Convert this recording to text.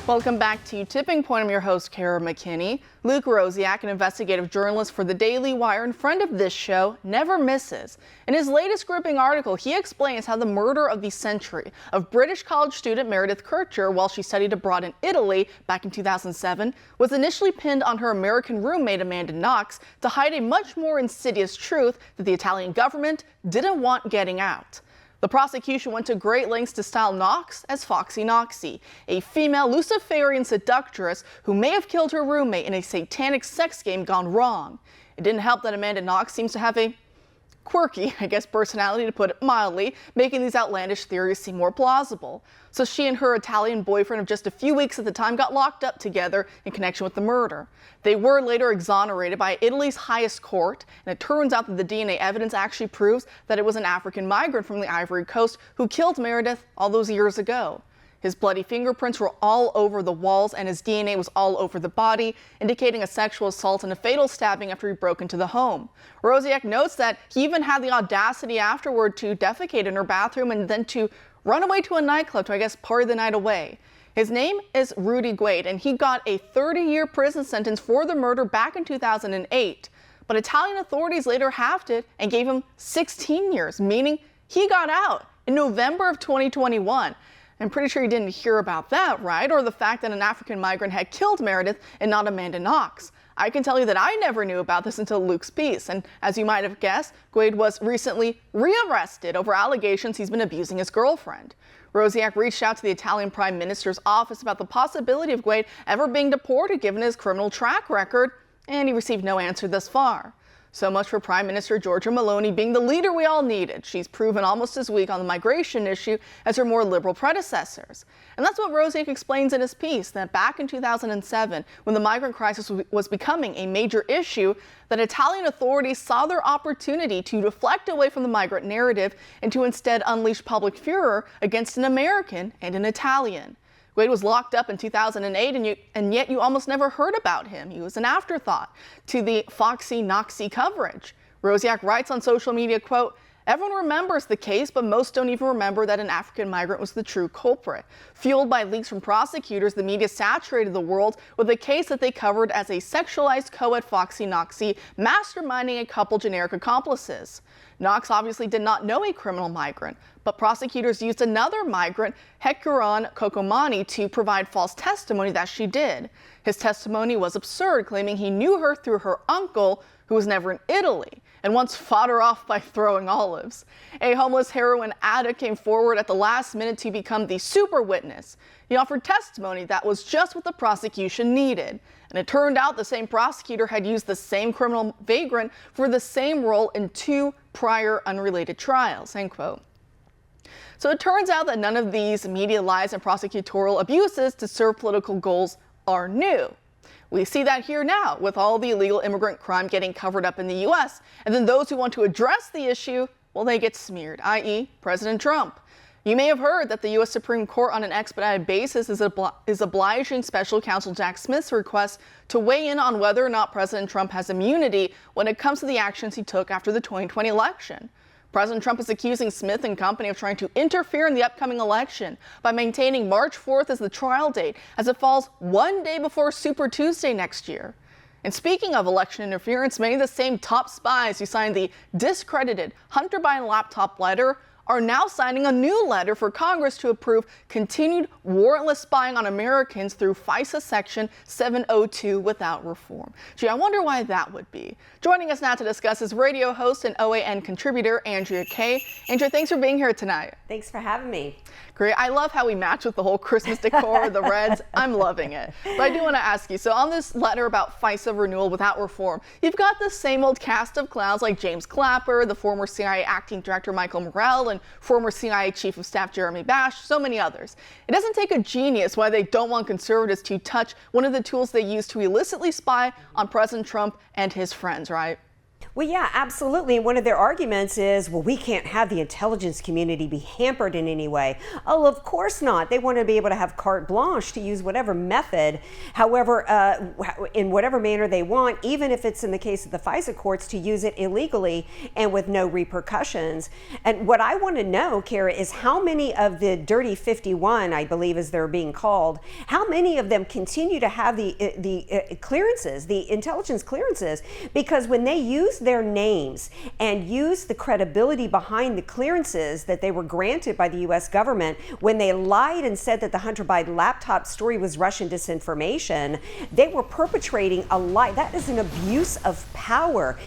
Welcome back to Tipping Point. I'm your host, Kara McKinney. Luke Rosiak, an investigative journalist for the Daily Wire and friend of this show, never misses. In his latest gripping article, he explains how the murder of the century of British college student Meredith Kercher while she studied abroad in Italy back in 2007 was initially pinned on her American roommate Amanda Knox to hide a much more insidious truth that the Italian government didn't want getting out. The prosecution went to great lengths to style Knox as Foxy Knoxy, a female Luciferian seductress who may have killed her roommate in a satanic sex game gone wrong. It didn't help that Amanda Knox seems to have a quirky, personality to put it mildly, making these outlandish theories seem more plausible. So she and her Italian boyfriend of just a few weeks at the time got locked up together in connection with the murder. They were later exonerated by Italy's highest court, and it turns out that the DNA evidence actually proves that it was an African migrant from the Ivory Coast who killed Meredith all those years ago. His bloody fingerprints were all over the walls and his DNA was all over the body, indicating a sexual assault and a fatal stabbing after he broke into the home. Rosiak notes that he even had the audacity afterward to defecate in her bathroom and then to run away to a nightclub to, party the night away. His name is Rudy Guade, and he got a 30-year prison sentence for the murder back in 2008. But Italian authorities later halved it and gave him 16 years, meaning he got out in November of 2021. I'm pretty sure you didn't hear about that, right? Or the fact that an African migrant had killed Meredith and not Amanda Knox. I can tell you that I never knew about this until Luke's piece. And as you might have guessed, Guade was recently rearrested over allegations he's been abusing his girlfriend. Rosiak reached out to the Italian Prime Minister's office about the possibility of Guade ever being deported given his criminal track record, and he received no answer thus far. So much for Prime Minister Giorgia Meloni being the leader we all needed. She's proven almost as weak on the migration issue as her more liberal predecessors. And that's what Rosiak explains in his piece, that back in 2007, when the migrant crisis was becoming a major issue, that Italian authorities saw their opportunity to deflect away from the migrant narrative and to instead unleash public furor against an American and an Italian. Guade was locked up in 2008, and yet you almost never heard about him. He was an afterthought to the Foxy Knoxy coverage. Rosiak writes on social media, quote, "Everyone remembers the case, but most don't even remember that an African migrant was the true culprit. Fueled by leaks from prosecutors, the media saturated the world with a case that they covered as a sexualized co-ed Foxy Knoxy masterminding a couple generic accomplices. Knox obviously did not know a criminal migrant, but prosecutors used another migrant, Hekuron Kokomani, to provide false testimony that she did. His testimony was absurd, claiming he knew her through her uncle, who was never in Italy, and once fought her off by throwing olives. A homeless heroin addict came forward at the last minute to become the super witness. He offered testimony that was just what the prosecution needed. And it turned out the same prosecutor had used the same criminal vagrant for the same role in 2 prior unrelated trials," end quote. So it turns out that none of these media lies and prosecutorial abuses to serve political goals are new. We see that here now with all the illegal immigrant crime getting covered up in the U.S. And then those who want to address the issue, well, they get smeared, i.e. President Trump. You may have heard that the U.S. Supreme Court on an expedited basis is obliging Special Counsel Jack Smith's request to weigh in on whether or not President Trump has immunity when it comes to the actions he took after the 2020 election. President Trump is accusing Smith and company of trying to interfere in the upcoming election by maintaining March 4th as the trial date, as it falls one day before Super Tuesday next year. And speaking of election interference, many of the same top spies who signed the discredited Hunter Biden laptop letter are now signing a new letter for Congress to approve continued warrantless spying on Americans through FISA Section 702 without reform. Gee, I wonder why that would be. Joining us now to discuss is radio host and OAN contributor Andrea K. Andrea, thanks for being here tonight. Thanks for having me. Great. I love how we match with the whole Christmas decor, the reds. I'm loving it. But I do want to ask you, so on this letter about FISA renewal without reform, you've got the same old cast of clowns like James Clapper, the former CIA acting director Michael Morrell, and former CIA Chief of Staff Jeremy Bash, so many others. It doesn't take a genius why they don't want conservatives to touch one of the tools they use to illicitly spy on President Trump and his friends, right? Well, yeah, absolutely. And one of their arguments is, well, we can't have the intelligence community be hampered in any way. Oh, of course not. They want to be able to have carte blanche to use whatever method, however, in whatever manner they want, even if it's in the case of the FISA courts, to use it illegally and with no repercussions. And what I want to know, Kara, is how many of the Dirty 51, I believe as they're being called, how many of them continue to have the clearances, the intelligence clearances? Because when they use their names and use the credibility behind the clearances that they were granted by the U.S. government, when they lied and said that the Hunter Biden laptop story was Russian disinformation, they were perpetrating a lie. That is an abuse of power.